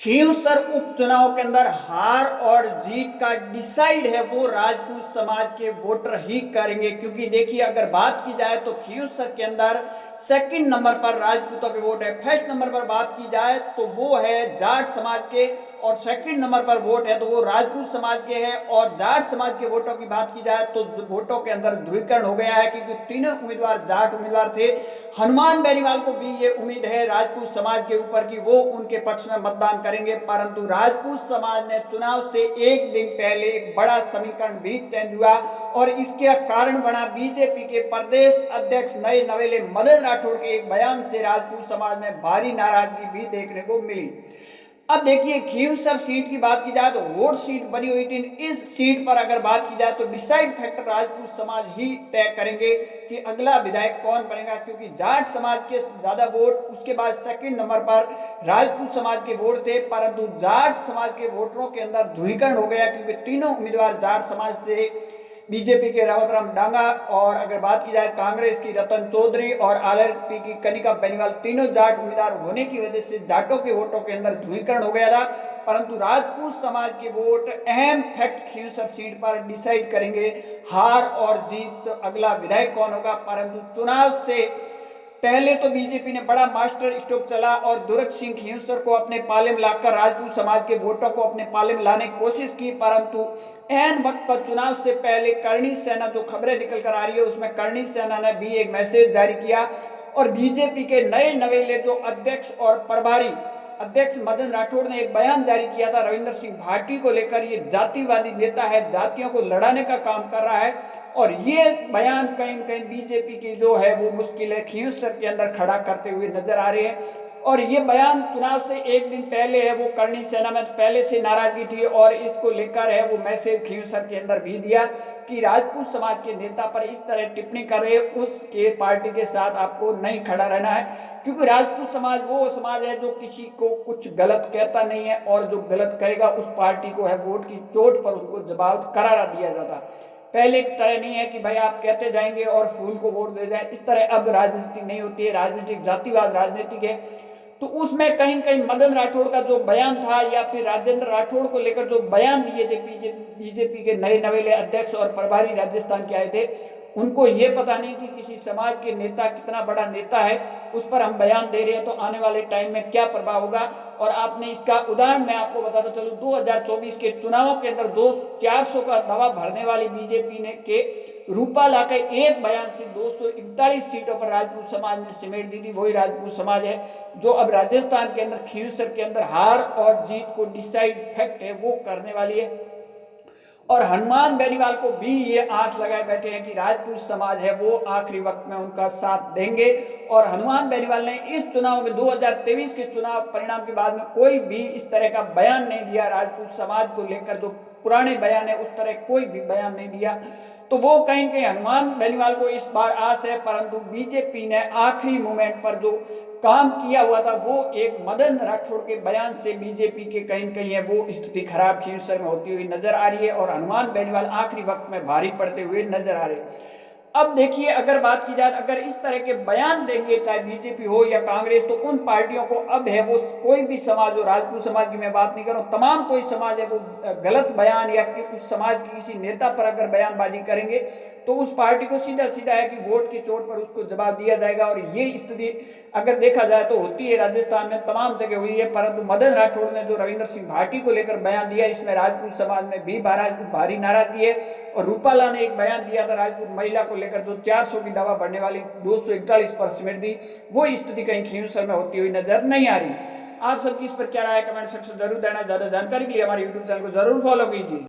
खींवसर उपचुनाव के अंदर हार और जीत का डिसाइड है वो राजपूत समाज के वोटर ही करेंगे, क्योंकि देखिए अगर बात की जाए तो खींवसर के अंदर सेकंड नंबर पर राजपूतों के वोट है। फर्स्ट नंबर पर बात की जाए तो वो है जाट समाज के, और सेकंड नंबर पर वोट है तो वो राजपूत समाज के है। और जाट समाज के वोटों की बात की जाए तो वोटों के अंदर ध्रुवीकरण हो गया है, क्योंकि तीनों उम्मीदवार जाट उम्मीदवार थे। हनुमान बेनीवाल को भी ये उम्मीद है राजपूत समाज के ऊपर कि वो उनके पक्ष में मतदान करेंगे, परंतु राजपूत समाज ने चुनाव से एक दिन पहले एक बड़ा समीकरण भी चेंज हुआ, और इसके कारण बना बीजेपी के प्रदेश अध्यक्ष नए नवेले मदन राठौड़ के एक बयान से राजपूत समाज में भारी नाराजगी भी देखने को मिली। अब देखिए खींवसर सीट की बात की जाए तो वोट सीट बनी हुई थी। इस सीट पर अगर बात की जाए तो डिसाइड फैक्टर राजपूत समाज ही तय करेंगे कि अगला विधायक कौन बनेगा, क्योंकि जाट समाज के ज्यादा वोट, उसके बाद सेकंड नंबर पर राजपूत समाज के वोट थे, परंतु जाट समाज के वोटरों के अंदर ध्रुवीकरण हो गया, क्योंकि तीनों उम्मीदवार जाट समाज थे। बीजेपी के रावतराम डांगा, और अगर बात की जाए कांग्रेस की रतन चौधरी और आरएलपी की कनिका बेनीवाल, तीनों जाट उम्मीदवार होने की वजह से जाटों के वोटों के अंदर ध्रुवीकरण हो गया था। परंतु राजपूत समाज के वोट अहम फैक्ट खींवसर सीट पर डिसाइड करेंगे हार और जीत, अगला विधायक कौन होगा। परंतु चुनाव से पहले तो बीजेपी ने बड़ा मास्टर स्ट्रोक चला और दुर्ग सिंह खींवसर को अपने पाले में लाकर राजपूत समाज के वोटों को अपने पाले में लाने की कोशिश की, परंतु एन वक्त पर चुनाव से पहले करणी सेना, जो खबरें निकल कर आ रही है उसमें करणी सेना ने भी एक मैसेज जारी किया, और बीजेपी के नए नवेले जो अध्यक्ष और प्रभारी अध्यक्ष मदन राठौड़ ने एक बयान जारी किया था रविंद्र सिंह भाटी को लेकर। ये जातिवादी नेता है, जातियों को लड़ाने का काम कर रहा है, और ये बयान कहीं कहीं बीजेपी की जो है वो मुश्किल है खींवसर के अंदर खड़ा करते हुए नजर आ रहे हैं। और ये बयान चुनाव से एक दिन पहले है, वो करणी सेना में पहले से नाराजगी थी, और इसको लेकर है वो मैसेज खींवसर के अंदर भी दिया कि राजपूत समाज के नेता पर इस तरह टिप्पणी कर रहे, उसके पार्टी के साथ आपको नहीं खड़ा रहना है, क्योंकि राजपूत समाज वो समाज है जो किसी को कुछ गलत कहता नहीं है, और जो गलत कहेगा उस पार्टी को है वोट की चोट पर उनको जवाब करारा दिया जाता। पहले की तरह नहीं है कि भाई आप कहते जाएंगे और फूल को वोट दे जाए, इस तरह अब राजनीति नहीं होती है, राजनीतिक जातिवाद राजनीतिक है। तो उसमें कहीं कहीं मदन राठौड़ का जो बयान था, या फिर राजेंद्र राठौड़ को लेकर जो बयान दिए थे बीजेपी के नए नवेले अध्यक्ष और प्रभारी राजस्थान के आए थे, उनको ये पता नहीं कि किसी समाज के नेता कितना बड़ा नेता है, उस पर हम बयान दे रहे हैं तो आने वाले टाइम में क्या प्रभाव होगा। और आपने इसका उदाहरण मैं आपको बताता चलूं, 2024 के चुनावों के अंदर 400 का दवा भरने वाली बीजेपी ने के रूपा लाकर एक बयान से 241 सीटों पर राजपूत समाज ने सिमेट दी थी। वही राजपूत समाज है जो अब राजस्थान के अंदर खींवसर के अंदर हार और जीत को डिसाइड फैक्ट है वो करने वाली है। और हनुमान बेनीवाल को भी ये आस लगाए बैठे हैं कि राजपूत समाज है वो आखिरी वक्त में उनका साथ देंगे। और हनुमान बेनीवाल ने इस चुनाव में 2023 के चुनाव परिणाम के बाद में कोई भी इस तरह का बयान नहीं दिया राजपूत समाज को लेकर, जो पुराने बयान है उस तरह कोई भी बयान नहीं दिया। तो वो कहीं कहीं हनुमान बेनीवाल को इस बार आस है, परंतु बीजेपी ने आखिरी मोमेंट पर जो काम किया हुआ था वो एक मदन राठौड़ के बयान से बीजेपी के कहीं कहीं है वो स्थिति खराब खींवसर में होती हुई नजर आ रही है, और हनुमान बेनीवाल आखिरी वक्त में भारी पड़ते हुए नजर आ रहे हैं। अब देखिए अगर बात की जाए, अगर इस तरह के बयान देंगे चाहे बीजेपी हो या कांग्रेस, तो उन पार्टियों को अब है वो कोई भी समाज हो, राजपूत समाज की मैं बात नहीं कर रहा हूँ, तमाम कोई समाज है वो गलत बयान या कि उस समाज के किसी नेता पर अगर बयानबाजी करेंगे तो उस पार्टी को सीधा सीधा है कि वोट की चोट पर उसको जवाब दिया जाएगा। और ये स्थिति अगर देखा जाए तो होती है राजस्थान में, तमाम जगह हुई है। परंतु मदन राठौड़ ने जो रविंद्र सिंह भाटी को लेकर बयान दिया, इसमें राजपूत समाज में भी भारी नाराजगी है। और रूपाला ने एक बयान दिया था राजपूत महिला को लेकर, जो 400 की दवा बढ़ने वाली 241 पर सिमट दी, वो स्थिति कहीं खींवसर में होती हुई नजर नहीं आ रही। आप सबकी इस पर क्या राय है कमेंट सेक्शन जरूर देना। ज्यादा जानकारी के लिए हमारे यूट्यूब चैनल को जरूर फॉलो कीजिए।